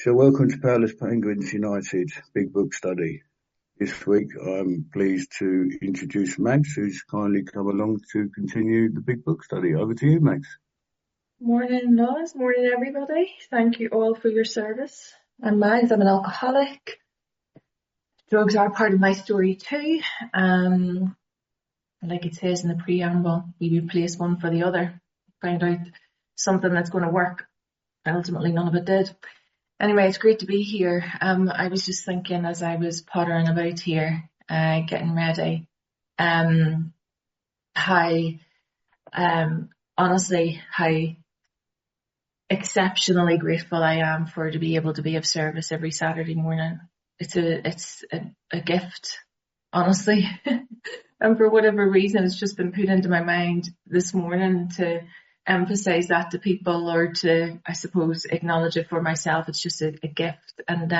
So welcome to Powerless Penguins United Big Book Study. This week I'm pleased to introduce Mags, who's kindly come along to continue the Big Book Study. Over to you, Mags. Morning, Lois. Morning, everybody. Thank you all for your service. I'm Mags. I'm an alcoholic. Drugs are part of my story too. Like it says in the preamble, we replace one for the other. Find out something that's going to work. Ultimately, none of it did. Anyway, it's great to be here. I was just thinking as I was pottering about here, getting ready, honestly, how exceptionally grateful I am to be able to be of service every Saturday morning. It's a gift, honestly. And for whatever reason, it's just been put into my mind this morning to emphasize that to people, or to, I suppose, acknowledge it for myself. It's just a gift. And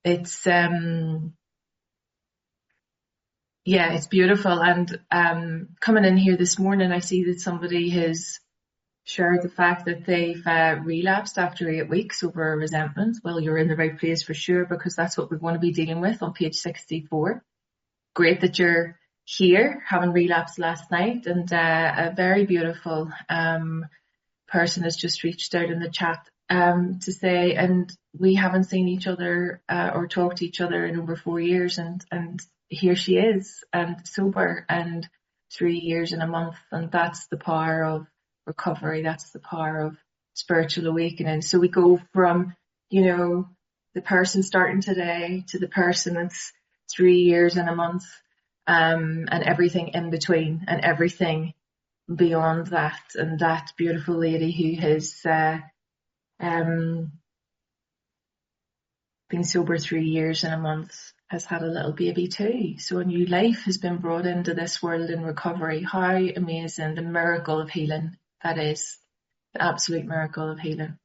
it's it's beautiful. And coming in here this morning, I see that somebody has shared the fact that they've relapsed after 8 weeks over a resentment. Well, you're in the right place for sure, because that's what we want to be dealing with on page 64. Great that you're here, having relapsed last night. And a very beautiful person has just reached out in the chat to say, and we haven't seen each other or talked to each other in over 4 years, and here she is, and sober, and 3 years and a month. And that's the power of recovery. That's the power of spiritual awakening. So we go from, the person starting today to the person that's 3 years and a month, and everything in between, and everything beyond that. And that beautiful lady who has been sober 3 years and a month has had a little baby too. So a new life has been brought into this world in recovery. How amazing, the miracle of healing that is, the absolute miracle of healing.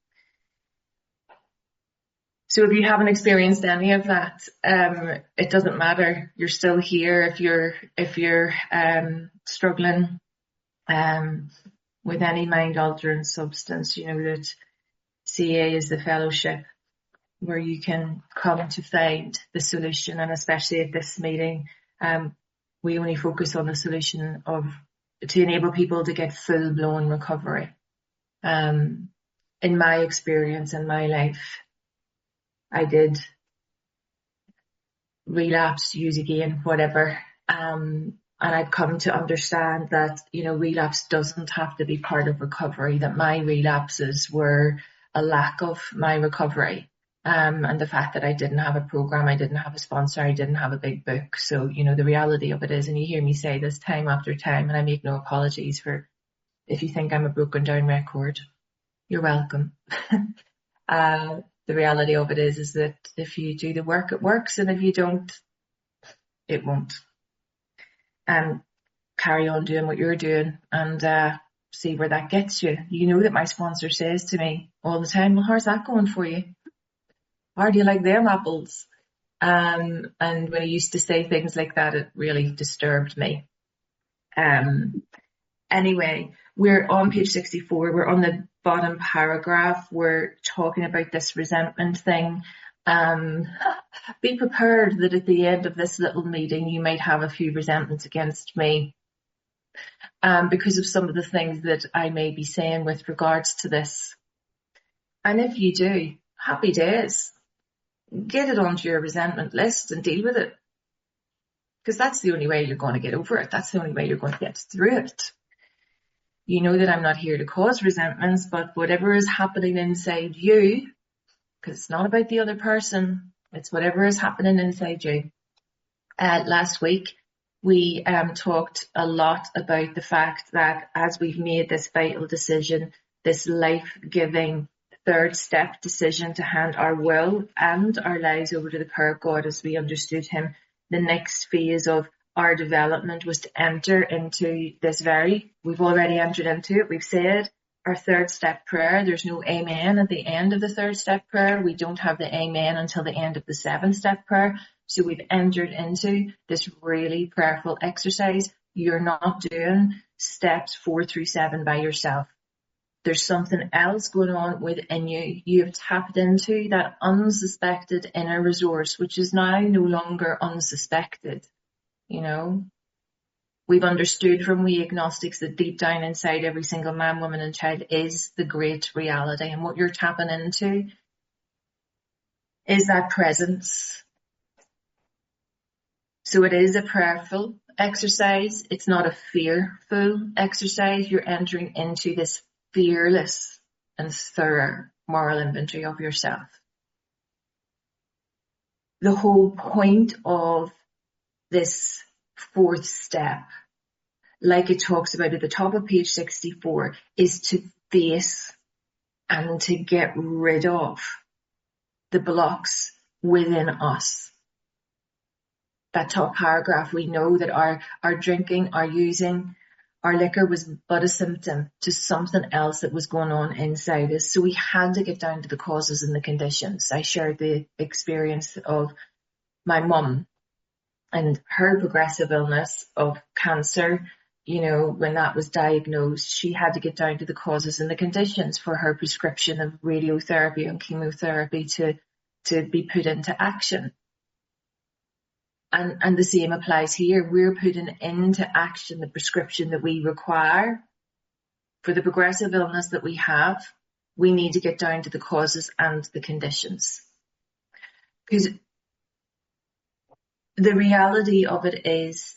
So if you haven't experienced any of that, it doesn't matter. You're still here. If you're struggling with any mind-altering substance, you know that CA is the fellowship where you can come to find the solution. And especially at this meeting, we only focus on the solution to enable people to get full-blown recovery. In my experience, in my life, I did relapse, use again, whatever. And I've come to understand that, relapse doesn't have to be part of recovery, that my relapses were a lack of my recovery. And the fact that I didn't have a program, I didn't have a sponsor, I didn't have a big book. So, the reality of it is, and you hear me say this time after time, and I make no apologies for if you think I'm a broken down record, you're welcome. The reality of it is that if you do the work, it works. And if you don't, it won't. Carry on doing what you're doing and see where that gets you. You know that my sponsor says to me all the time, well, how's that going for you? How do you like them apples? And when he used to say things like that, it really disturbed me. Anyway, we're on page 64. We're on the bottom paragraph. We're talking about this resentment thing. Be prepared that at the end of this little meeting, you might have a few resentments against me because of some of the things that I may be saying with regards to this. And if you do, happy days. Get it onto your resentment list and deal with it. Because that's the only way you're going to get over it. That's the only way you're going to get through it. You know that I'm not here to cause resentments, but whatever is happening inside you, because it's not about the other person, it's whatever is happening inside you. Last week, we talked a lot about the fact that as we've made this vital decision, this life-giving third step decision to hand our will and our lives over to the power of God as we understood him, the next phase of our development was to enter into this we've already entered into it. We've said our third step prayer. There's no amen at the end of the third step prayer. We don't have the amen until the end of the 7-step prayer. So we've entered into this really prayerful exercise. You're not doing steps 4 through 7 by yourself. There's something else going on within you. You have tapped into that unsuspected inner resource, which is now no longer unsuspected. You know, we've understood from we agnostics that deep down inside every single man, woman and child is the great reality. And what you're tapping into is that presence. So it is a prayerful exercise. It's not a fearful exercise. You're entering into this fearless and thorough moral inventory of yourself. The whole point of this fourth step, like it talks about at the top of page 64, is to face and to get rid of the blocks within us. That top paragraph, we know that our drinking, our using, our liquor was but a symptom to something else that was going on inside us. So we had to get down to the causes and the conditions. I shared the experience of my mum and her progressive illness of cancer. You know, when that was diagnosed, she had to get down to the causes and the conditions for her prescription of radiotherapy and chemotherapy to be put into action. And the same applies here. We're putting into action the prescription that we require for the progressive illness that we have. We need to get down to the causes and the conditions. Because the reality of it is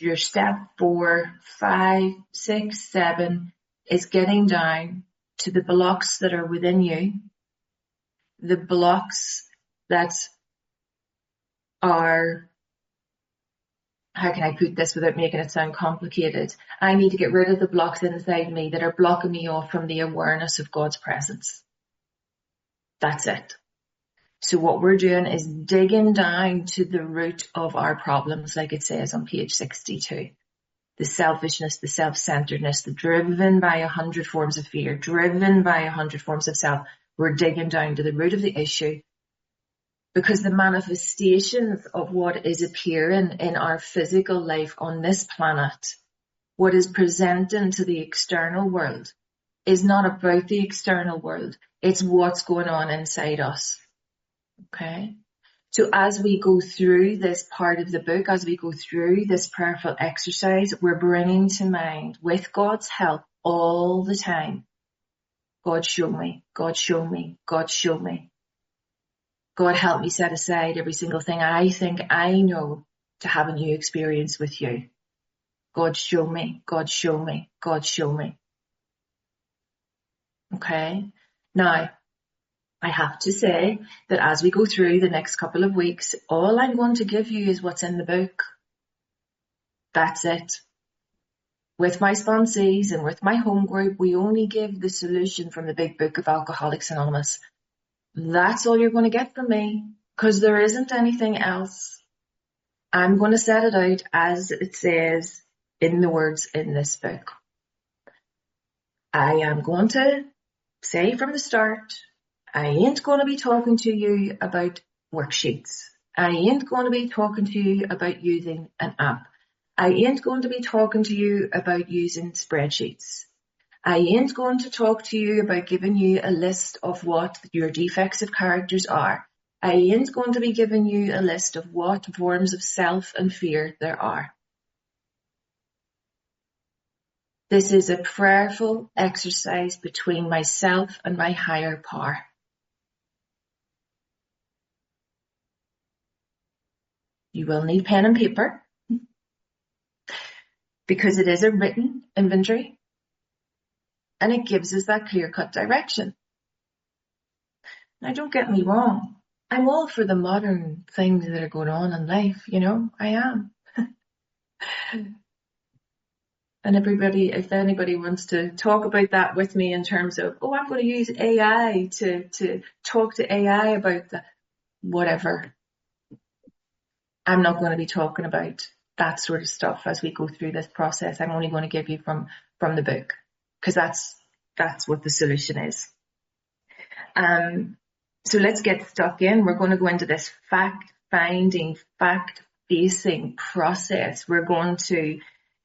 your step 4, 5, 6, 7 is getting down to the blocks that are within you, the blocks that are, how can I put this without making it sound complicated? I need to get rid of the blocks inside me that are blocking me off from the awareness of God's presence. That's it. So what we're doing is digging down to the root of our problems, like it says on page 62. The selfishness, the self-centeredness, the driven by 100 forms of fear, driven by 100 forms of self. We're digging down to the root of the issue. Because the manifestations of what is appearing in our physical life on this planet, what is presenting to the external world, is not about the external world. It's what's going on inside us. Okay? So as we go through this part of the book, as we go through this prayerful exercise, we're bringing to mind, with God's help all the time, God show me, God show me, God show me. God, help me set aside every single thing I think I know to have a new experience with you. God, show me. God, show me. God, show me. Okay. Now, I have to say that as we go through the next couple of weeks, all I'm going to give you is what's in the book. That's it. With my sponsees and with my home group, we only give the solution from the big book of Alcoholics Anonymous. That's all you're going to get from me, because there isn't anything else. I'm going to set it out as it says in the words in this book. I am going to say from the start, I ain't going to be talking to you about worksheets. I ain't going to be talking to you about using an app. I ain't going to be talking to you about using spreadsheets. I ain't going to talk to you about giving you a list of what your defects of characters are. I ain't going to be giving you a list of what forms of self and fear there are. This is a prayerful exercise between myself and my higher power. You will need pen and paper because it is a written inventory. And it gives us that clear-cut direction. Now, don't get me wrong. I'm all for the modern things that are going on in life, you know, I am. And if anybody wants to talk about that with me in terms of, oh, I'm going to use AI to talk to AI about that, whatever. I'm not going to be talking about that sort of stuff as we go through this process. I'm only going to give you from the book. Because that's what the solution is. So let's get stuck in. We're going to go into this fact-finding, fact-facing process. We're going to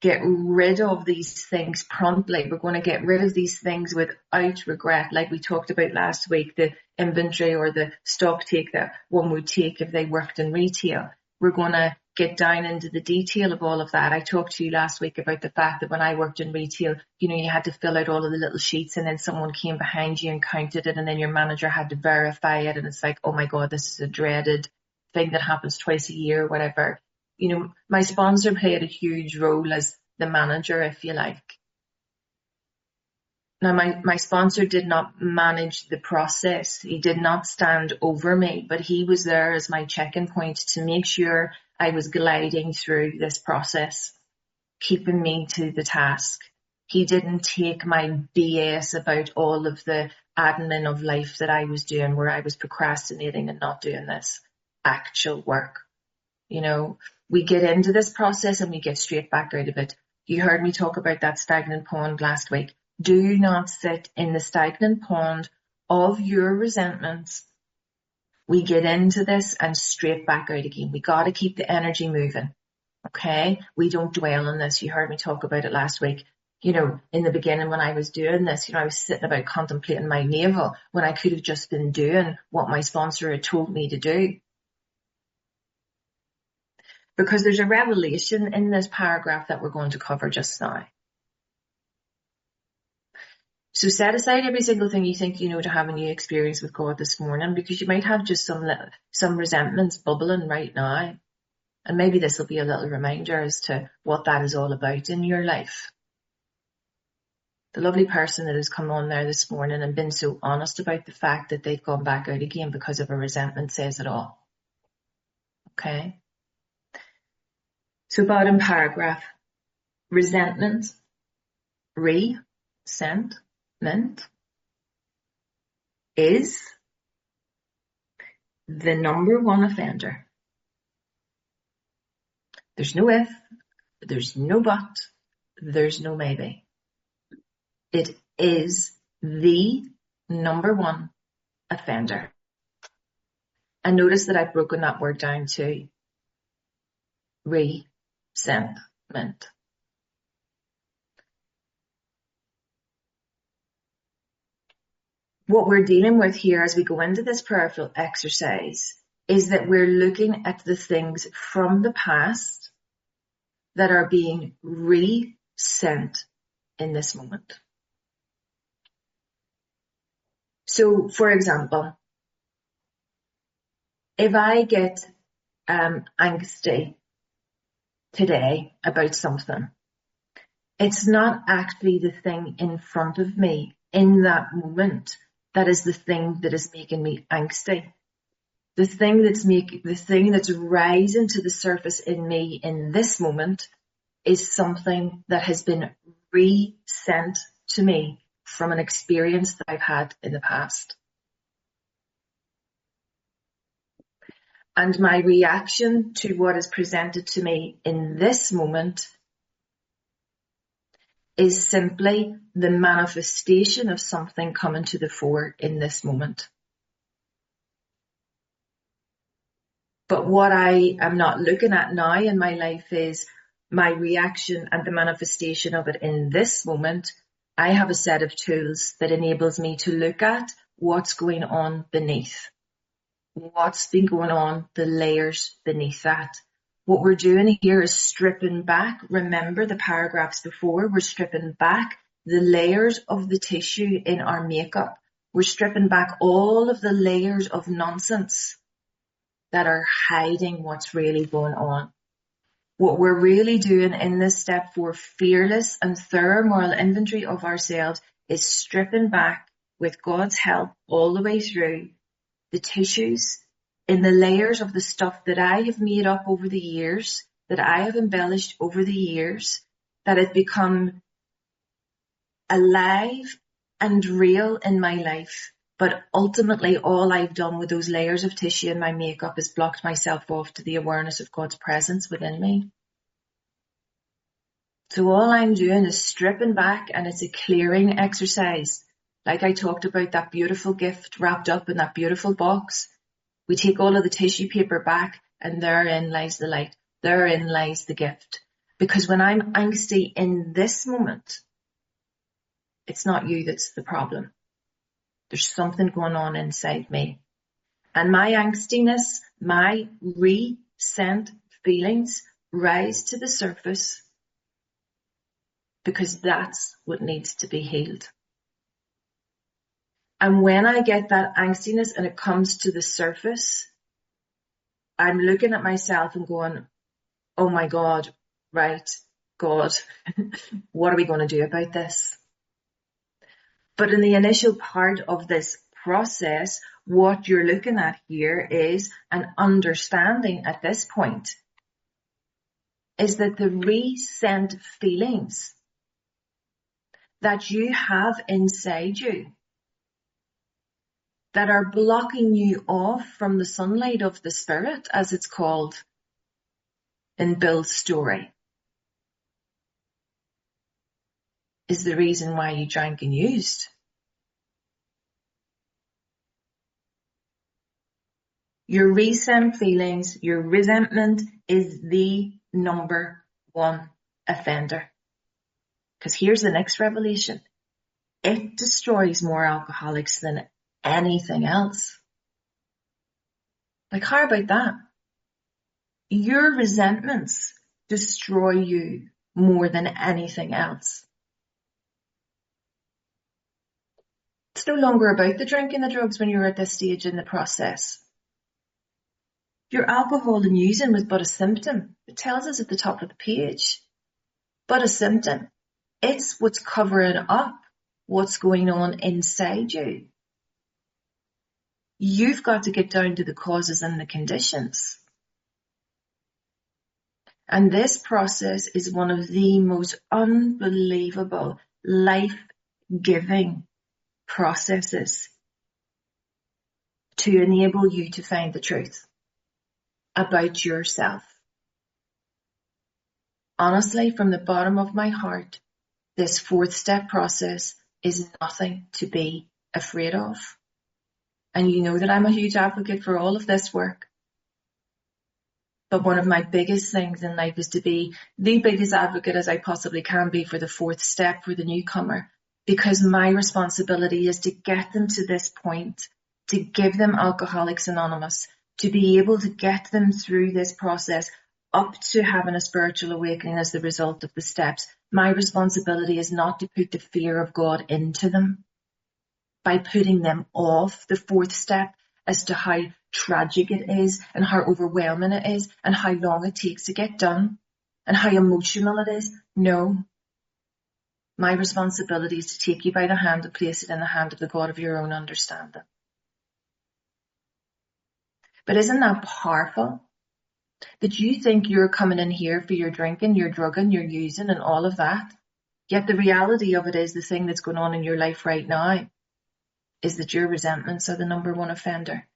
get rid of these things promptly. We're going to get rid of these things without regret, like we talked about last week, the inventory or the stock take that one would take if they worked in retail. We're going to get down into the detail of all of that. I talked to you last week about the fact that when I worked in retail, you know, you had to fill out all of the little sheets, and then someone came behind you and counted it, and then your manager had to verify it. And it's like, oh my God, this is a dreaded thing that happens twice a year or whatever. You know, my sponsor played a huge role as the manager, if you like. Now, my sponsor did not manage the process. He did not stand over me, but he was there as my check-in point to make sure I was gliding through this process, keeping me to the task. He didn't take my BS about all of the admin of life that I was doing, where I was procrastinating and not doing this actual work. You know, we get into this process and we get straight back out of it. You heard me talk about that stagnant pond last week. Do not sit in the stagnant pond of your resentments. We get into this and straight back out again. We got to keep the energy moving. Okay? We don't dwell on this. You heard me talk about it last week. You know, in the beginning when I was doing this, you know, I was sitting about contemplating my navel when I could have just been doing what my sponsor had told me to do. Because there's a revelation in this paragraph that we're going to cover just now. So set aside every single thing you think you know to have a new experience with God this morning, because you might have just some resentments bubbling right now. And maybe this will be a little reminder as to what that is all about in your life. The lovely person that has come on there this morning and been so honest about the fact that they've gone back out again because of a resentment says it all. Okay? So bottom paragraph, resentment, resentment is the number one offender. There's no if, there's no but, there's no maybe. It is the number one offender. And notice that I've broken that word down to resentment. What we're dealing with here as we go into this prayerful exercise is that we're looking at the things from the past that are being resent in this moment. So, for example, if I get angsty today about something, it's not actually the thing in front of me in that moment that is the thing that is making me angsty. The thing that's rising to the surface in me in this moment is something that has been resent to me from an experience that I've had in the past. And my reaction to what is presented to me in this moment is simply the manifestation of something coming to the fore in this moment. But what I am not looking at now in my life is my reaction and the manifestation of it in this moment. I have a set of tools that enables me to look at what's going on beneath. What's been going on, the layers beneath that. What we're doing here is stripping back. Remember the paragraphs before, we're stripping back the layers of the tissue in our makeup. We're stripping back all of the layers of nonsense that are hiding what's really going on. What we're really doing in this step 4 fearless and thorough moral inventory of ourselves is stripping back with God's help all the way through the tissues in the layers of the stuff that I have made up over the years, that I have embellished over the years, that have become alive and real in my life. But ultimately, all I've done with those layers of tissue in my makeup is blocked myself off to the awareness of God's presence within me. So all I'm doing is stripping back, and it's a clearing exercise. Like I talked about that beautiful gift wrapped up in that beautiful box. We take all of the tissue paper back, and therein lies the light. Therein lies the gift. Because when I'm angsty in this moment, it's not you that's the problem. There's something going on inside me. And my angstiness, my resent feelings rise to the surface because that's what needs to be healed. And when I get that angstiness and it comes to the surface, I'm looking at myself and going, oh my God, right, God, what are we going to do about this? But in the initial part of this process, what you're looking at here is an understanding at this point is that the resent feelings that you have inside you that are blocking you off from the sunlight of the spirit, as it's called in Bill's story, is the reason why you drank and used. Your resent feelings, your resentment is the number one offender. Because here's the next revelation. It destroys more alcoholics than anything else. Like, how about that? Your resentments destroy you more than anything else. It's no longer about the drink and the drugs when you're at this stage in the process. Your alcohol and using was but a symptom. It tells us at the top of the page. But a symptom. It's what's covering up what's going on inside you. You've got to get down to the causes and the conditions. And this process is one of the most unbelievable, life-giving processes to enable you to find the truth about yourself. Honestly, from the bottom of my heart, this 4th step process is nothing to be afraid of. And you know that I'm a huge advocate for all of this work. But one of my biggest things in life is to be the biggest advocate as I possibly can be for the 4th step for the newcomer, because my responsibility is to get them to this point, to give them Alcoholics Anonymous, to be able to get them through this process up to having a spiritual awakening as the result of the steps. My responsibility is not to put the fear of God into them by putting them off the 4th step as to how tragic it is and how overwhelming it is and how long it takes to get done and how emotional it is. No. My responsibility is to take you by the hand and place it in the hand of the God of your own understanding. But isn't that powerful? That you think you're coming in here for your drinking, your drugging, your using and all of that. Yet the reality of it is the thing that's going on in your life right now is that your resentments are the number one offender.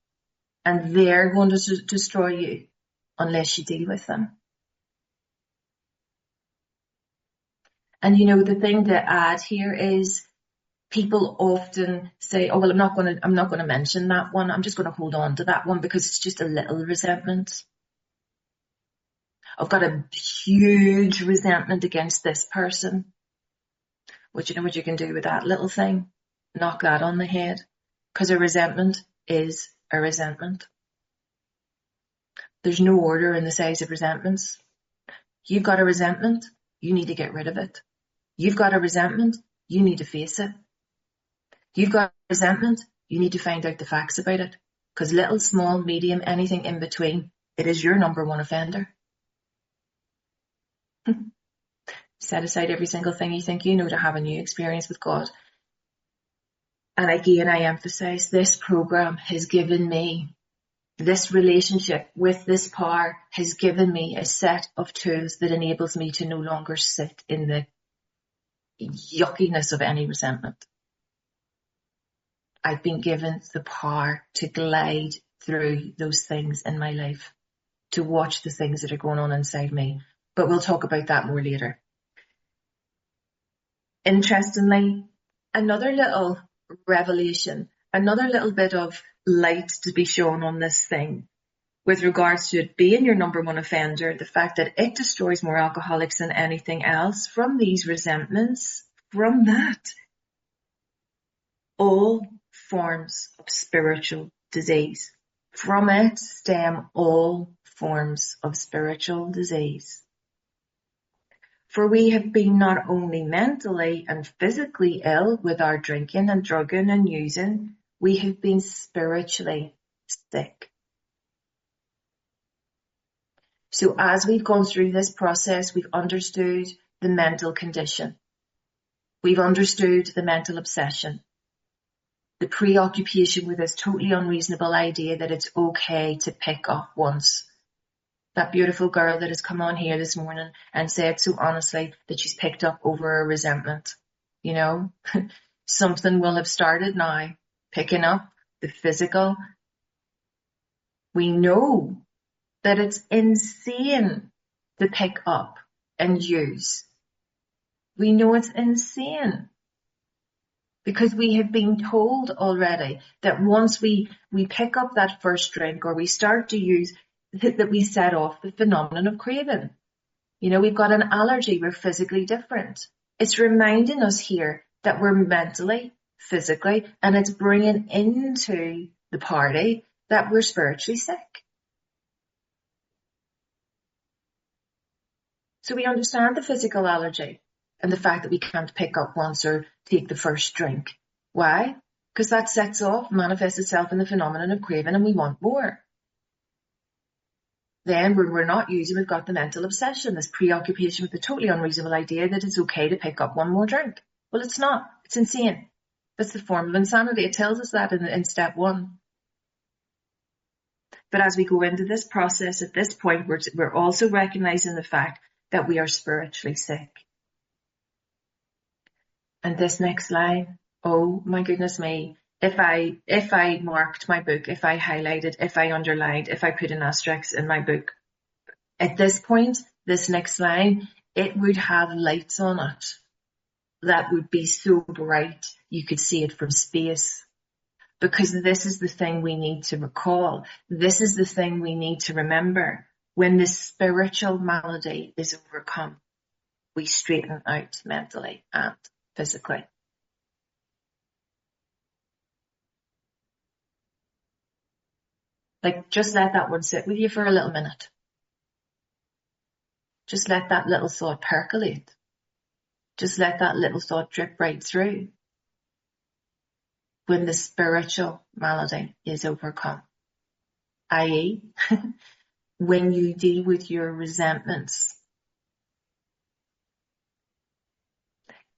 And they're going to destroy you unless you deal with them. And you know, the thing to add here is people often say, oh, well, I'm not going to mention that one. I'm just going to hold on to that one because it's just a little resentment. I've got a huge resentment against this person. But you know what you can do with that little thing? Knock that on the head. Because a resentment is a resentment. There's no order in the size of resentments. You've got a resentment, you need to get rid of it. You've got a resentment, you need to face it. You've got resentment, you need to find out the facts about it. Because little, small, medium, anything in between, it is your number one offender. Set aside every single thing you think you know to have a new experience with God. And again, I emphasize this program has given me, this relationship with this power has given me a set of tools that enables me to no longer sit in the yuckiness of any resentment. I've been given the power to glide through those things in my life, to watch the things that are going on inside me. But we'll talk about that more later. Interestingly, another little revelation, another little bit of light to be shown on this thing, with regards to it being your number one offender, the fact that it destroys more alcoholics than anything else, from these resentments, from that, all forms of spiritual disease. From it stem all forms of spiritual disease. For we have been not only mentally and physically ill with our drinking and drugging and using, we have been spiritually sick. So as we've gone through this process, we've understood the mental condition. We've understood the mental obsession, the preoccupation with this totally unreasonable idea that it's okay to pick up once. That beautiful girl that has come on here this morning and said so honestly that she's picked up over a resentment. You know, something will have started now, picking up the physical. We know that it's insane to pick up and use. We know it's insane because we have been told already that once we pick up that first drink or we start to use, that we set off the phenomenon of craving. You know, we've got an allergy, we're physically different. It's reminding us here that we're mentally, physically, and it's bringing into the party that we're spiritually sick. So we understand the physical allergy and the fact that we can't pick up once or take the first drink. Why? Because that sets off, manifests itself in the phenomenon of craving, and we want more. Then when we're not using, we've got the mental obsession, this preoccupation with the totally unreasonable idea that it's okay to pick up one more drink. Well, it's not. It's insane. That's the form of insanity. It tells us that in step 1. But as we go into this process, at this point, we're also recognizing the fact that we are spiritually sick. And this next line, oh my goodness me, if I marked my book, if I highlighted, if I underlined, if I put an asterisk in my book, at this point, this next line, it would have lights on it that would be so bright you could see it from space. Because this is the thing we need to recall. This is the thing we need to remember. When the spiritual malady is overcome, we straighten out mentally and physically. Like, just let that one sit with you for a little minute. Just let that little thought percolate. Just let that little thought drip right through. When the spiritual malady is overcome, i.e., when you deal with your resentments,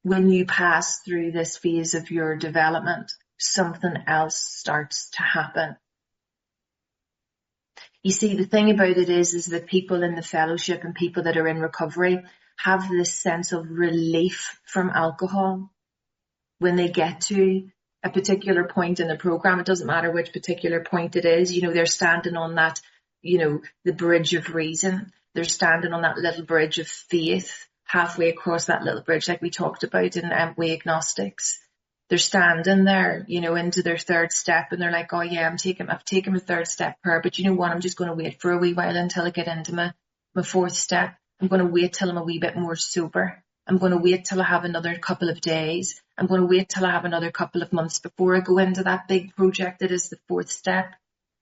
when you pass through this phase of your development, something else starts to happen. You see, the thing about it is that people in the fellowship and people that are in recovery have this sense of relief from alcohol when they get to a particular point in the program. It doesn't matter which particular point it is. You know, they're standing on that, you know, the bridge of reason. They're standing on that little bridge of faith, halfway across that little bridge, like we talked about in We Agnostics. They're standing there, you know, into their third step, and they're like, oh yeah, I've taken my third step prayer, but you know what, I'm just going to wait for a wee while until I get into my fourth step. I'm going to wait till I'm a wee bit more sober. I'm going to wait till I have another couple of days. I'm going to wait till I have another couple of months before I go into that big project that is the fourth step.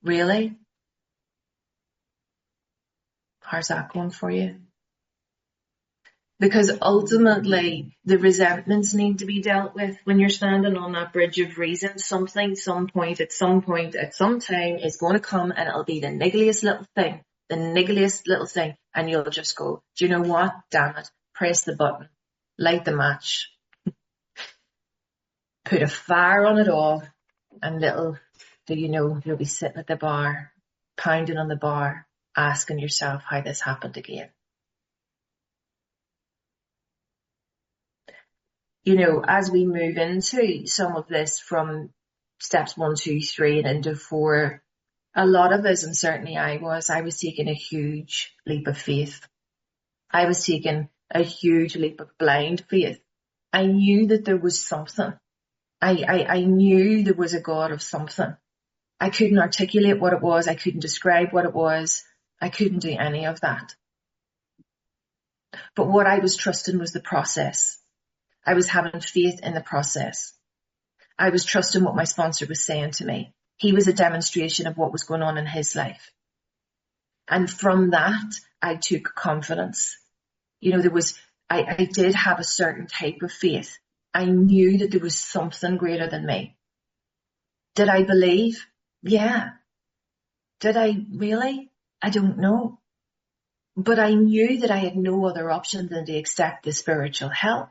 Really? How's that going for you? Because ultimately, the resentments need to be dealt with when you're standing on that bridge of reason. Something, some point, at some time is going to come, and it'll be the niggliest little thing. And you'll just go, do you know what? Damn it. Press the button. Light the match. Put a fire on it all. And you'll be sitting at the bar, pounding on the bar, asking yourself how this happened again. You know, as we move into some of this from steps 1, 2, 3 and into 4, a lot of us, and certainly I was taking a huge leap of faith. I was taking a huge leap of blind faith. I knew that there was something. I knew there was a God of something. I couldn't articulate what it was. I couldn't describe what it was. I couldn't do any of that. But what I was trusting was the process. I was having faith in the process. I was trusting what my sponsor was saying to me. He was a demonstration of what was going on in his life. And from that, I took confidence. You know, I did have a certain type of faith. I knew that there was something greater than me. Did I believe? Yeah. Did I really? I don't know. But I knew that I had no other option than to accept the spiritual help.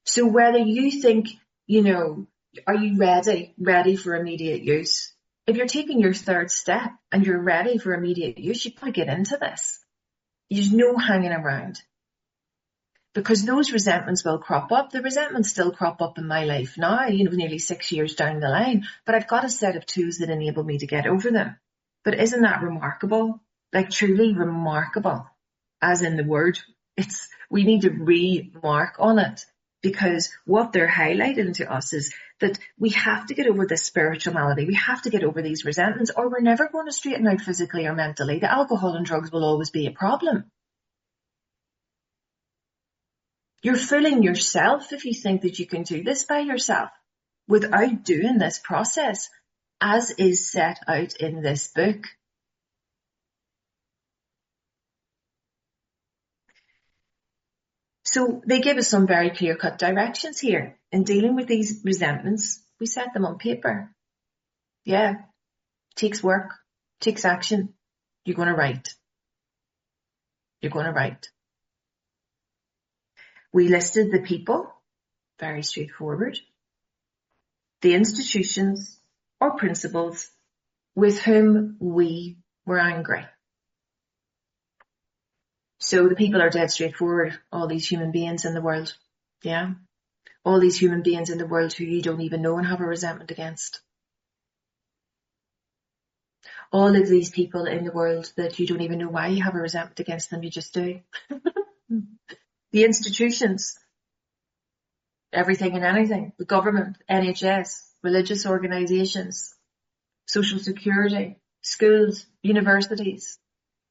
So whether you think, you know, are you ready for immediate use? If you're taking your third step and you're ready for immediate use, you've got to get into this. There's no hanging around. Because those resentments will crop up. The resentments still crop up in my life now, you know, nearly 6 years down the line. But I've got a set of tools that enable me to get over them. But isn't that remarkable? Like truly remarkable, as in the word. We need to remark on it, because what they're highlighting to us is that we have to get over this spiritual malady. We have to get over these resentments, or we're never going to straighten out physically or mentally. The alcohol and drugs will always be a problem. You're fooling yourself if you think that you can do this by yourself without doing this process, as is set out in this book. So they give us some very clear-cut directions here. In dealing with these resentments, we set them on paper. Yeah, takes work, takes action. You're going to write. You're going to write. We listed the people, very straightforward, the institutions or principles with whom we were angry. So the people are dead straightforward, all these human beings in the world. Yeah. All these human beings in the world who you don't even know and have a resentment against. All of these people in the world that you don't even know why you have a resentment against them, you just do. The institutions, everything and anything, the government, NHS, religious organisations, social security, schools, universities,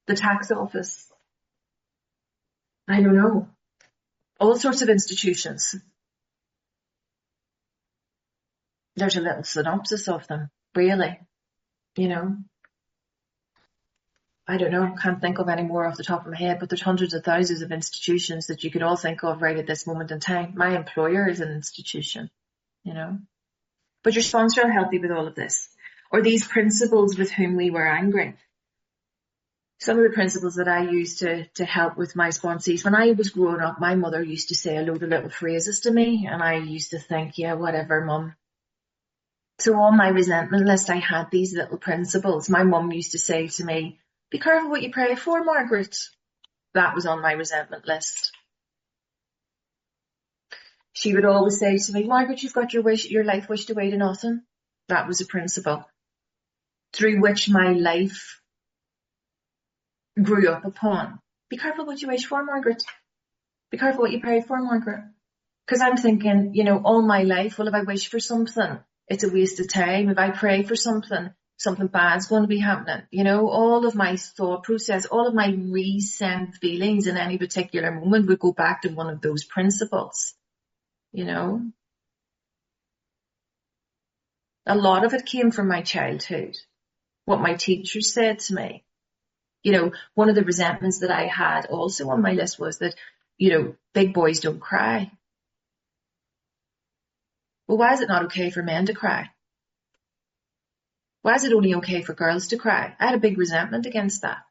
the tax office, I don't know, all sorts of institutions. There's a little synopsis of them, really, you know. I don't know, can't think of any more off the top of my head, but there's hundreds of thousands of institutions that you could all think of right at this moment in time. My employer is an institution, you know. But your sponsor will help you with all of this. Or these principles with whom we were angry. Some of the principles that I used to help with my sponsees. When I was growing up, my mother used to say a load of little phrases to me, and I used to think, yeah, whatever, mum. So on my resentment list, I had these little principles. My mum used to say to me, be careful what you pray for, Margaret. That was on my resentment list. She would always say to me, Margaret, you've got your life wished away to nothing. That was a principle through which my life grew up upon. Be careful what you wish for, Margaret. Be careful what you pray for, Margaret. Because I'm thinking, you know, all my life, well, if I wish for something, it's a waste of time. If I pray for something bad's going to be happening. You know, all of my thought process, all of my recent feelings in any particular moment would go back to one of those principles. You know, a lot of it came from my childhood, what my teachers said to me. You know, one of the resentments that I had also on my list was that, you know, big boys don't cry. Well, why is it not okay for men to cry? Why is it only okay for girls to cry? I had a big resentment against that.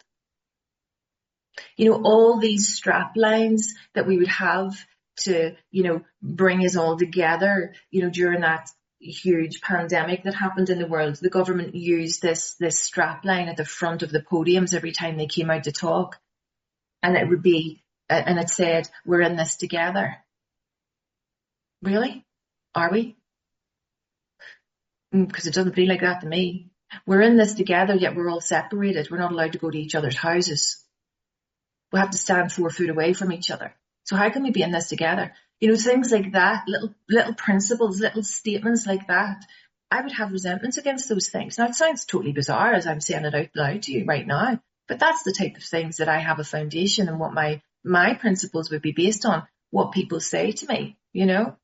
You know, all these strap lines that we would have to, you know, bring us all together, you know, during that huge pandemic that happened in the world. The government used this strap line at the front of the podiums every time they came out to talk. And it would be, and it said, we're in this together. Really? Are we? Because it doesn't feel like that to me. We're in this together, yet we're all separated. We're not allowed to go to each other's houses. We have to stand 4 feet away from each other. So how can we be in this together? You know, things like that, little principles, little statements like that I would have resentments against those things. Now, it sounds totally bizarre as I'm saying it out loud to you right now, but that's the type of things that I have a foundation and what my principles would be based on, what people say to me, you know?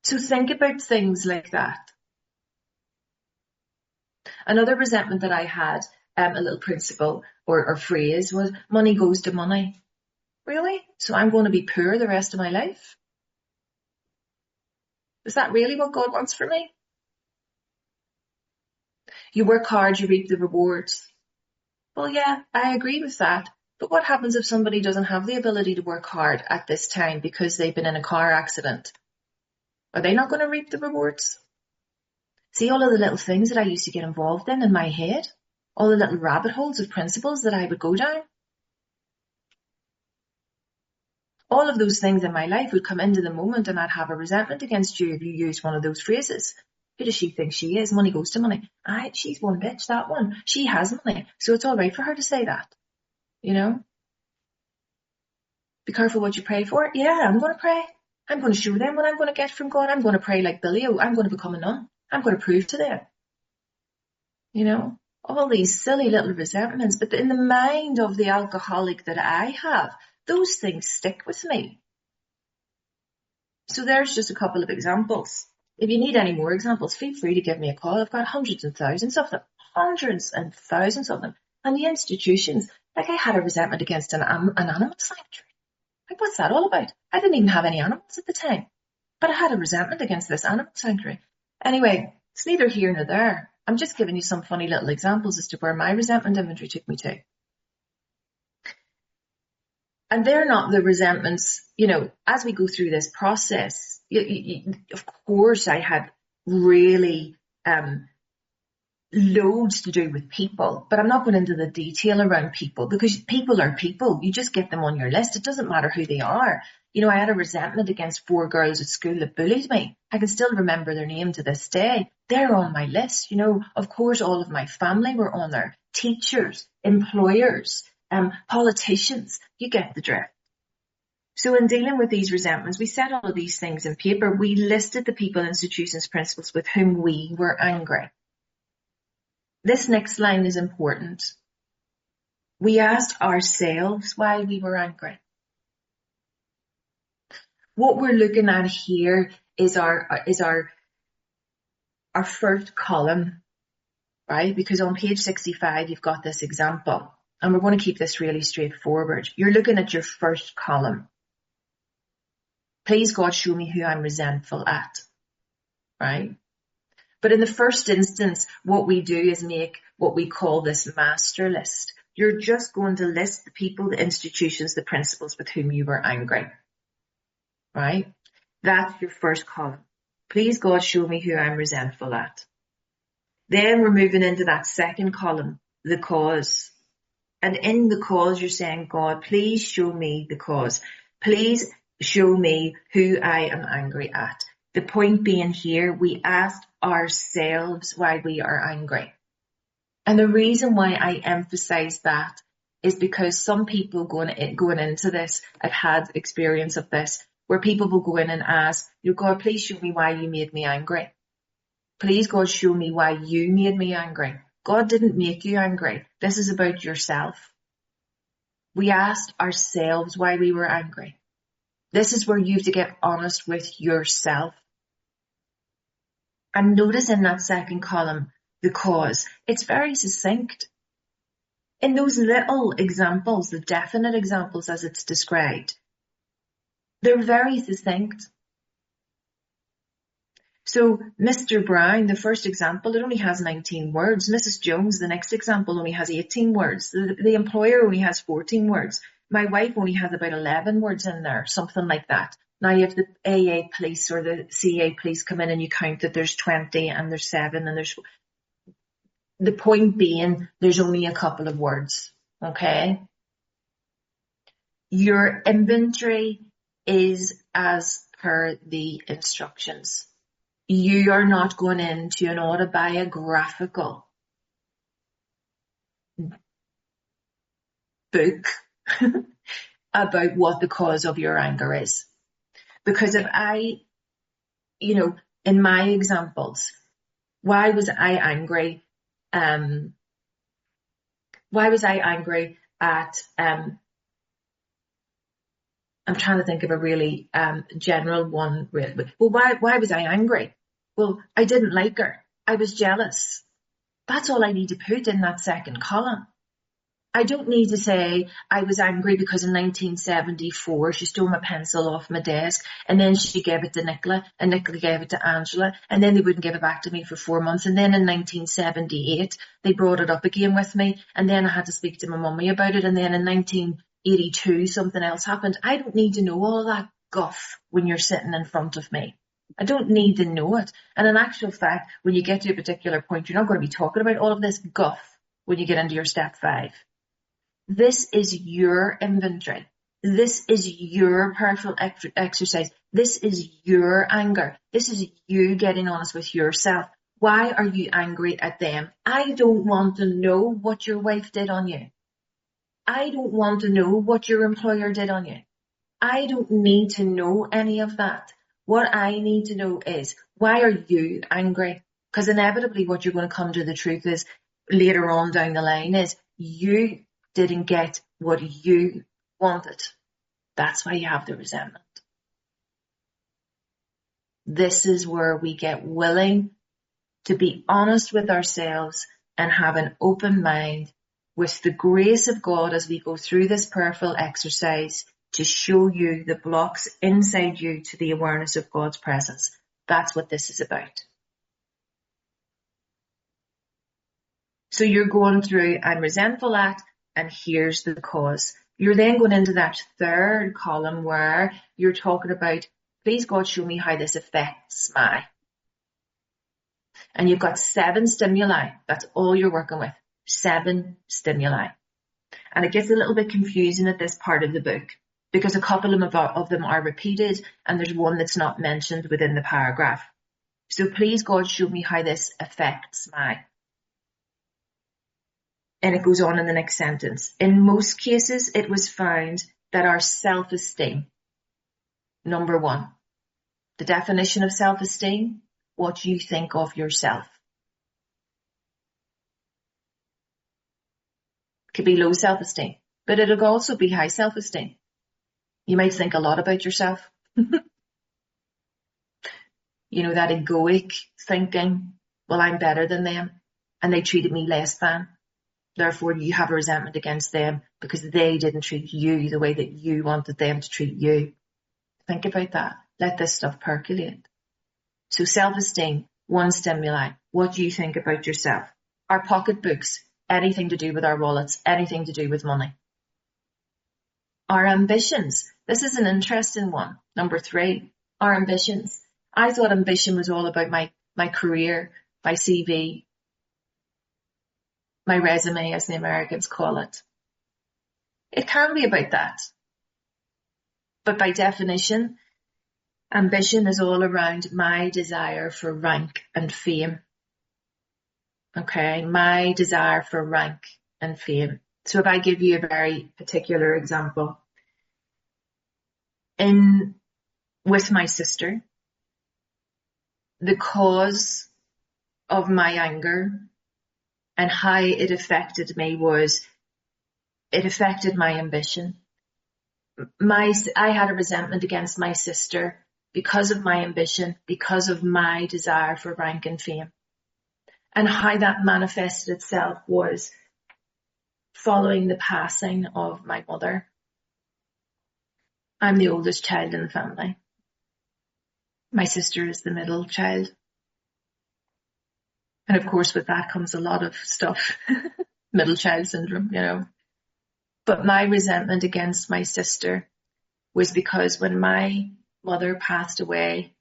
So think about things like that. Another resentment that I had, a little principle or phrase was, money goes to money. Really? So I'm going to be poor the rest of my life? Is that really what God wants for me? You work hard, you reap the rewards. Well, yeah, I agree with that. But what happens if somebody doesn't have the ability to work hard at this time because they've been in a car accident? Are they not going to reap the rewards? See all of the little things that I used to get involved in my head? All the little rabbit holes of principles that I would go down? All of those things in my life would come into the moment and I'd have a resentment against you if you used one of those phrases. Who does she think she is? Money goes to money. She's one bitch, that one. She has money, so it's all right for her to say that. You know? Be careful what you pray for. Yeah, I'm going to pray. I'm going to show them what I'm going to get from God. I'm going to pray like Billy. I'm going to become a nun. I'm going to prove to them. You know? All these silly little resentments. But in the mind of the alcoholic that I have, those things stick with me. So there's just a couple of examples. If you need any more examples, feel free to give me a call. I've got hundreds and thousands of them. Hundreds and thousands of them. And the institutions, like I had a resentment against an animal sanctuary. Like, what's that all about? I didn't even have any animals at the time. But I had a resentment against this animal sanctuary. Anyway, it's neither here nor there. I'm just giving you some funny little examples as to where my resentment inventory took me to. And they're not the resentments, you know, as we go through this process, of course I had really loads to do with people, but I'm not going into the detail around people because people are people. You just get them on your list. It doesn't matter who they are. You know, I had a resentment against 4 girls at school that bullied me. I can still remember their name to this day. They're on my list. You know, of course, all of my family were on there. Teachers, employers, politicians, you get the drift. So in dealing with these resentments, we set all of these things in paper. We listed the people, institutions, principles with whom we were angry. This next line is important. We asked ourselves why we were angry. What we're looking at here is our first column, right? Because on page 65, you've got this example. And we're going to keep this really straightforward. You're looking at your first column. Please, God, show me who I'm resentful at, right? But in the first instance, what we do is make what we call this master list. You're just going to list the people, the institutions, the principles with whom you were angry, right? That's your first column. Please, God, show me who I'm resentful at. Then we're moving into that second column, the cause. And in the cause, you're saying, God, please show me the cause. Please show me who I am angry at. The point being here, we asked ourselves why we are angry. And the reason why I emphasize that is because some people going into this, I've had experience of this, where people will go in and ask, God, please show me why you made me angry. Please, God, show me why you made me angry. God didn't make you angry. This is about yourself. We asked ourselves why we were angry. This is where you have to get honest with yourself. And notice in that second column, the cause. It's very succinct. In those little examples, the definite examples as it's described, they're very succinct. So Mr. Brown, the first example, it only has 19 words. Mrs. Jones, the next example, only has 18 words. The employer only has 14 words. My wife only has about 11 words in there, something like that. Now you have the AA police or the CA police come in and you count that there's 20 and there's 7 and there's... The point being, there's only a couple of words, okay? Your inventory is as per the instructions. You are not going into an autobiographical book about what the cause of your anger is. Because if I in my examples, why was I angry? Why was I angry at, I'm trying to think of a really general one. Well, why was I angry? Well, I didn't like her. I was jealous. That's all I need to put in that second column. I don't need to say I was angry because in 1974 she stole my pencil off my desk and then she gave it to Nicola and Nicola gave it to Angela and then they wouldn't give it back to me for 4 months, and then in 1978 they brought it up again with me and then I had to speak to my mummy about it, and then in 1982 something else happened. I don't need to know all that guff when you're sitting in front of me. I don't need to know it. And in actual fact, when you get to a particular point, you're not going to be talking about all of this guff when you get into your step 5. This is your inventory. This is your powerful exercise. This is your anger. This is you getting honest with yourself. Why are you angry at them? I don't want to know what your wife did on you. I don't want to know what your employer did on you. I don't need to know any of that. What I need to know is, why are you angry? Because inevitably what you're going to come to the truth is later on down the line is you didn't get what you wanted. That's why you have the resentment. This is where we get willing to be honest with ourselves and have an open mind with the grace of God as we go through this prayerful exercise to show you the blocks inside you to the awareness of God's presence. That's what this is about. So you're going through, I'm resentful at, and here's the cause. You're then going into that third column where you're talking about, please God, show me how this affects my. And you've got 7 stimuli. That's all you're working with. 7 stimuli. And it gets a little bit confusing at this part of the book because a couple of them are repeated and there's one that's not mentioned within the paragraph. So please God, show me how this affects my. And it goes on in the next sentence. In most cases, it was found that our self-esteem, number 1, the definition of self-esteem, what you think of yourself. It could be low self-esteem, but it'll also be high self-esteem. You might think a lot about yourself. That egoic thinking, well, I'm better than them and they treated me less than. Therefore, you have a resentment against them because they didn't treat you the way that you wanted them to treat you. Think about that. Let this stuff percolate. So self-esteem, 1 stimuli. What do you think about yourself? Our pocketbooks, anything to do with our wallets, anything to do with money. Our ambitions. This is an interesting one. Number 3, our ambitions. I thought ambition was all about my career, my CV, my resume, as the Americans call it. It can be about that. But by definition, ambition is all around my desire for rank and fame. Okay, my desire for rank and fame. So if I give you a very particular example, with my sister, the cause of my anger and how it affected me was, it affected my ambition. I had a resentment against my sister because of my ambition, because of my desire for rank and fame. And how that manifested itself was following the passing of my mother. I'm the oldest child in the family. My sister is the middle child. And of course, with that comes a lot of stuff, middle child syndrome, But my resentment against my sister was because when my mother passed away,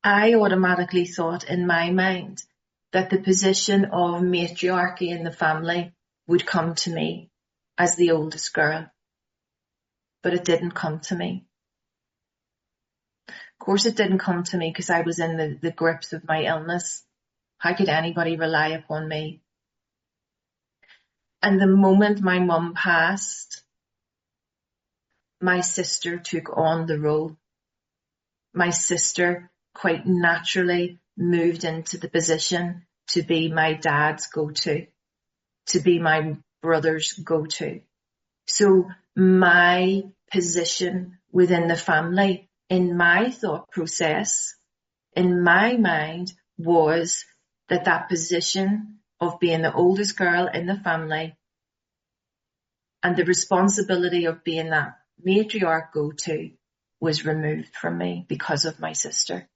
I automatically thought in my mind that the position of matriarchy in the family would come to me as the oldest girl. But it didn't come to me. Of course, it didn't come to me because I was in the grips of my illness. How could anybody rely upon me? And the moment my mum passed, my sister took on the role. My sister quite naturally moved into the position to be my dad's go-to, to be my brother's go-to. So my position within the family, in my thought process, in my mind, was that position of being the oldest girl in the family and the responsibility of being that matriarch go-to was removed from me because of my sister.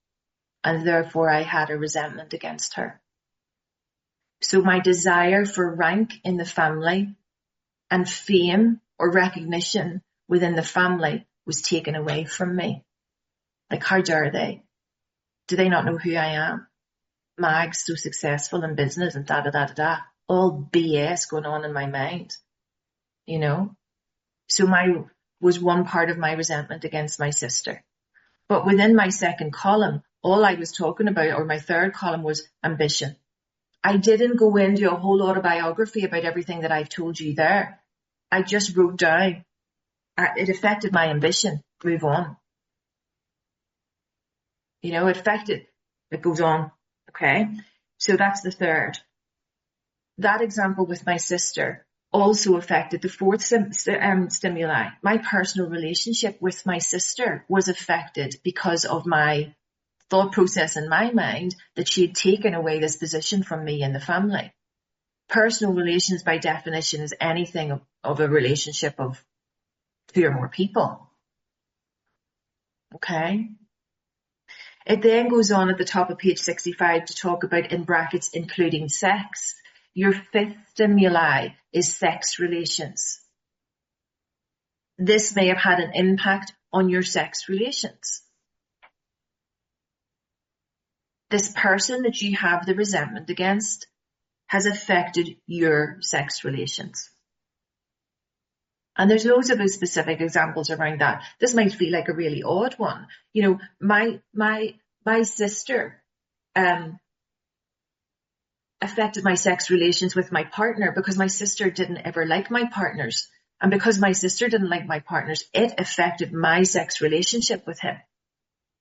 And therefore I had a resentment against her. So my desire for rank in the family and fame or recognition within the family was taken away from me. Like, how dare they? Do they not know who I am? MAGS, so successful in business and da-da-da-da-da. All BS going on in my mind, you know? So was one part of my resentment against my sister. But within my second column, all I was talking about, or my third column, was ambition. I didn't go into a whole autobiography about everything that I've told you there. I just wrote down, it affected my ambition. Move on. You know, it goes on. Okay. So that's the third. That example with my sister also affected the fourth stimuli. My personal relationship with my sister was affected because of my thought process in my mind that she had taken away this position from me in the family. Personal relations, by definition, is anything of a relationship of two or more people. Okay. It then goes on at the top of page 65 to talk about, in brackets, including sex. Your fifth stimuli is sex relations. This may have had an impact on your sex relations. This person that you have the resentment against has affected your sex relations. And there's loads of those specific examples around that. This might feel like a really odd one. You know, my sister affected my sex relations with my partner because my sister didn't ever like my partners. And because my sister didn't like my partners, it affected my sex relationship with him.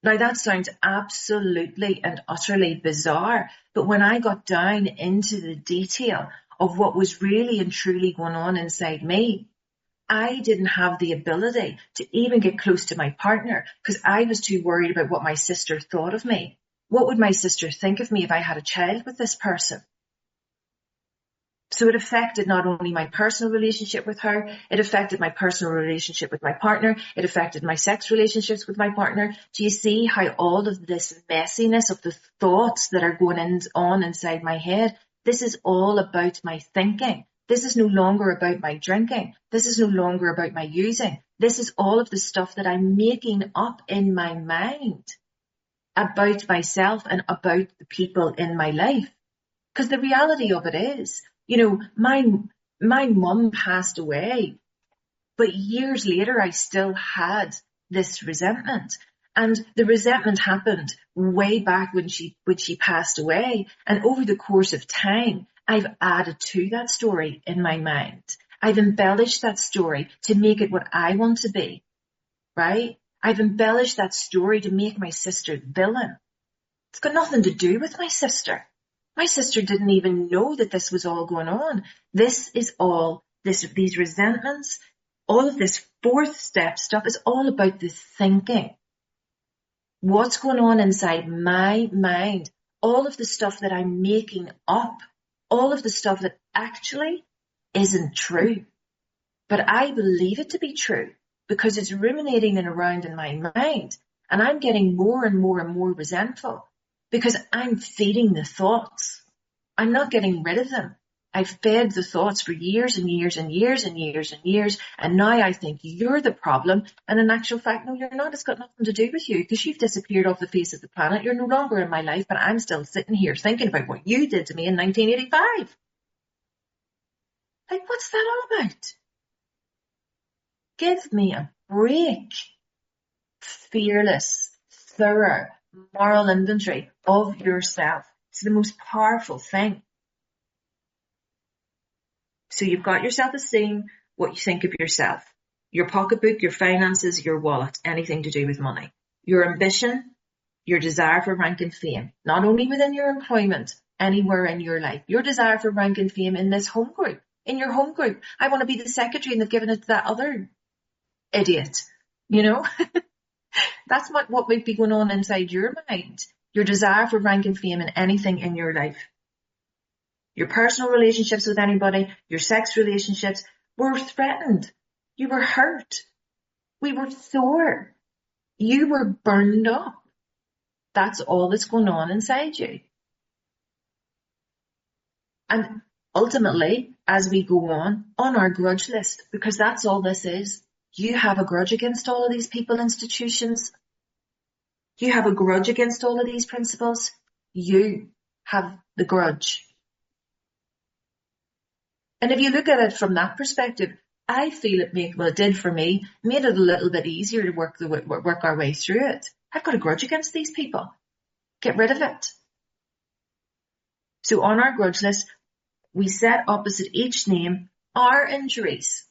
Now that sounds absolutely and utterly bizarre, but when I got down into the detail of what was really and truly going on inside me, I didn't have the ability to even get close to my partner because I was too worried about what my sister thought of me. What would my sister think of me if I had a child with this person? So it affected not only my personal relationship with her, it affected my personal relationship with my partner, it affected my sex relationships with my partner. Do you see how all of this messiness of the thoughts that are going on inside my head, this is all about my thinking. This is no longer about my drinking. This is no longer about my using. This is all of the stuff that I'm making up in my mind about myself and about the people in my life. Because the reality of it is, you know, my mum passed away, but years later I still had this resentment. And the resentment happened way back when she passed away. And over the course of time, I've added to that story in my mind. I've embellished that story to make it what I want to be, right? I've embellished that story to make my sister the villain. It's got nothing to do with my sister. My sister didn't even know that this was all going on. This is all, these resentments, all of this fourth step stuff is all about the thinking. What's going on inside my mind? All of the stuff that I'm making up, all of the stuff that actually isn't true. But I believe it to be true because it's ruminating and around in my mind. And I'm getting more and more and more resentful because I'm feeding the thoughts. I'm not getting rid of them. I've fed the thoughts for years and years and years and years and years. And now I think you're the problem. And in actual fact, no, you're not. It's got nothing to do with you because you've disappeared off the face of the planet. You're no longer in my life, but I'm still sitting here thinking about what you did to me in 1985. Like, what's that all about? Give me a break. Fearless, thorough, moral inventory of yourself. It's the most powerful thing. So you've got your self-esteem, what you think of yourself, your pocketbook, your finances, your wallet, anything to do with money, your ambition, your desire for rank and fame, not only within your employment, anywhere in your life, your desire for rank and fame in this home group, in your home group. I want to be the secretary and they've given it to that other idiot, you know? That's what might be going on inside your mind. Your desire for rank and fame in anything in your life. Your personal relationships with anybody, your sex relationships were threatened. You were hurt. We were sore. You were burned up. That's all that's going on inside you. And ultimately, as we go on our grudge list, because that's all this is, you have a grudge against all of these people, institutions. You have a grudge against all of these principles. You have the grudge. And if you look at it from that perspective, I feel it did for me, made it a little bit easier to work our way through it. I've got a grudge against these people. Get rid of it. So on our grudge list, we set opposite each name our injuries.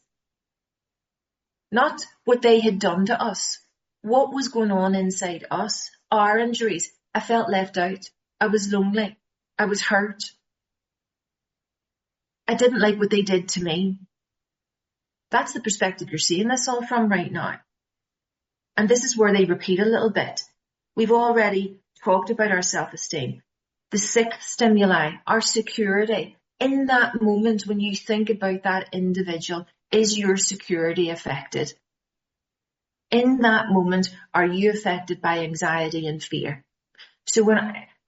Not what they had done to us. What was going on inside us? Our injuries. I felt left out. I was lonely. I was hurt. I didn't like what they did to me. That's the perspective you're seeing this all from right now. And this is where they repeat a little bit. We've already talked about our self-esteem, the 6 stimuli, our security. In that moment when you think about that individual, is your security affected? In that moment, are you affected by anxiety and fear? So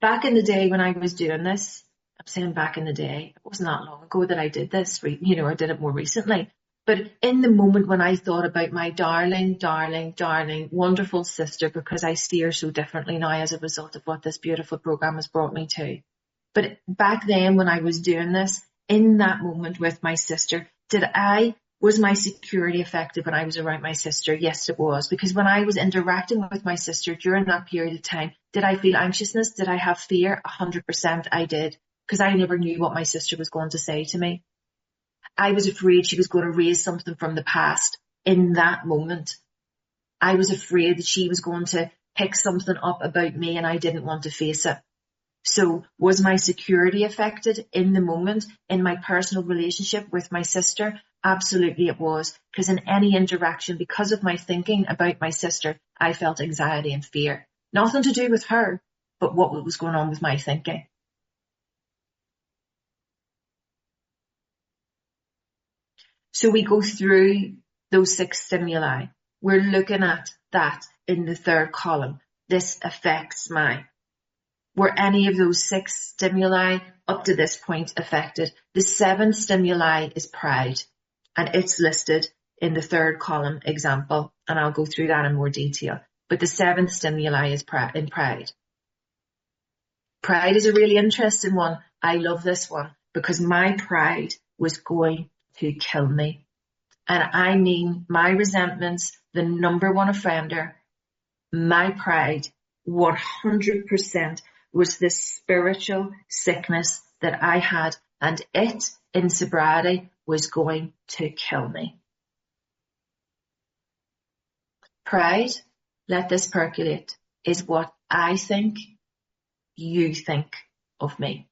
back in the day when I was doing this, I'm saying back in the day, it wasn't that long ago that I did this, I did it more recently. But in the moment when I thought about my darling, darling, darling, wonderful sister, because I see her so differently now as a result of what this beautiful program has brought me to. But back then when I was doing this, in that moment with my sister, was my security affected when I was around my sister? Yes, it was. Because when I was interacting with my sister during that period of time, did I feel anxiousness? Did I have fear? 100% I did. Because I never knew what my sister was going to say to me. I was afraid she was going to raise something from the past in that moment. I was afraid that she was going to pick something up about me and I didn't want to face it. So was my security affected in the moment in my personal relationship with my sister? Absolutely it was. Because in any interaction, because of my thinking about my sister, I felt anxiety and fear. Nothing to do with her, but what was going on with my thinking. So we go through those 6 stimuli. We're looking at that in the 3rd column. This affects my. Were any of those 6 stimuli up to this point affected? The 7th stimuli is pride, and it's listed in the 3rd column example, and I'll go through that in more detail. But the 7th stimuli is in pride. Pride is a really interesting one. I love this one because my pride was going to kill me. And I mean my resentments, the number one offender, my pride, 100% was this spiritual sickness that I had, and it in sobriety was going to kill me. Pride, let this percolate, is what I think you think of me.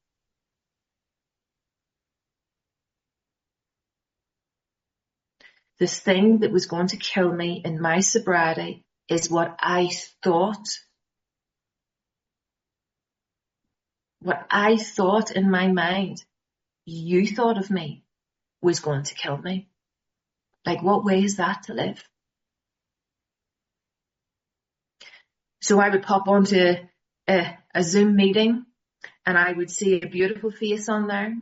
The thing that was going to kill me in my sobriety is what I thought in my mind you thought of me was going to kill me. Like, what way is that to live? So I would pop onto a Zoom meeting and I would see a beautiful face on there.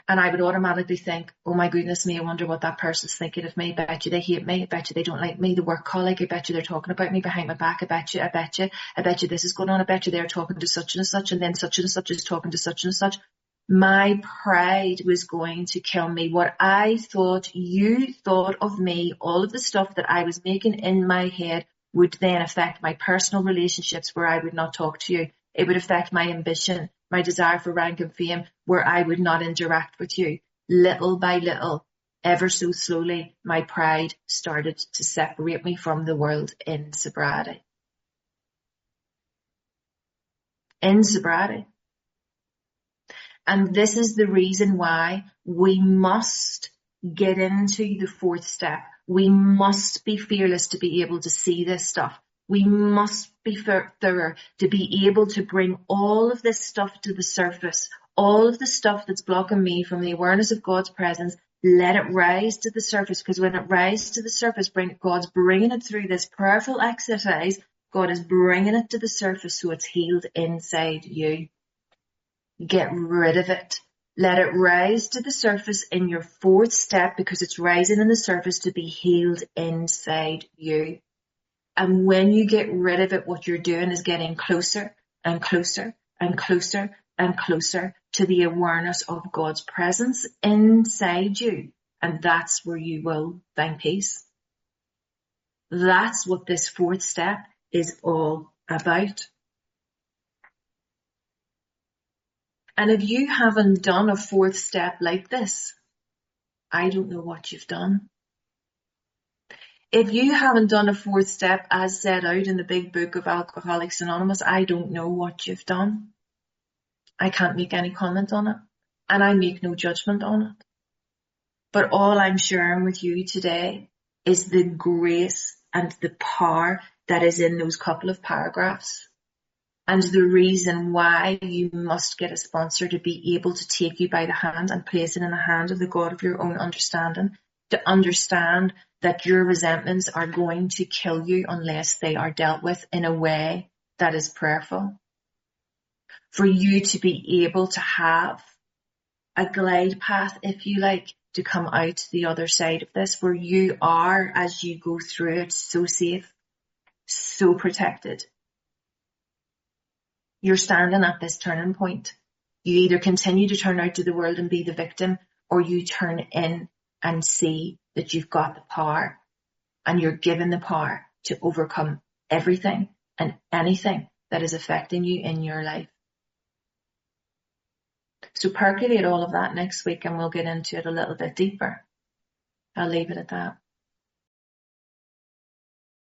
And I would automatically think, oh my goodness me, I wonder what that person's thinking of me. I bet you they hate me. I bet you they don't like me. The work colleague, I bet you they're talking about me behind my back. I bet you this is going on. I bet you they're talking to such and such, and then such and such is talking to such and such. My pride was going to kill me. What I thought you thought of me, all of the stuff that I was making in my head would then affect my personal relationships where I would not talk to you. It would affect my ambition, my desire for rank and fame, where I would not interact with you. Little by little, ever so slowly, my pride started to separate me from the world in sobriety. in sobriety. And this is the reason why we must get into the fourth step. We must be fearless to be able to see this stuff. We must be thorough to be able to bring all of this stuff to the surface, all of the stuff that's blocking me from the awareness of God's presence. Let it rise to the surface, because when it rises to the surface, God's bringing it through this prayerful exercise. God is bringing it to the surface so it's healed inside you. Get rid of it. Let it rise to the surface in your fourth step, because it's rising in the surface to be healed inside you. And when you get rid of it, what you're doing is getting closer and closer and closer and closer to the awareness of God's presence inside you. And that's where you will find peace. That's what this fourth step is all about. And if you haven't done a fourth step like this, I don't know what you've done. If you haven't done a fourth step as set out in the big book of Alcoholics Anonymous, I don't know what you've done. I can't make any comment on it, and I make no judgment on it. But all I'm sharing with you today is the grace and the power that is in those couple of paragraphs. And the reason why you must get a sponsor to be able to take you by the hand and place it in the hand of the God of your own understanding, to understand that your resentments are going to kill you unless they are dealt with in a way that is prayerful. For you to be able to have a glide path, if you like, to come out the other side of this, where you are, as you go through it, so safe, so protected. You're standing at this turning point. You either continue to turn out to the world and be the victim, or you turn in and see that you've got the power, and you're given the power to overcome everything and anything that is affecting you in your life. So percolate all of that next week, and we'll get into it a little bit deeper. I'll leave it at that.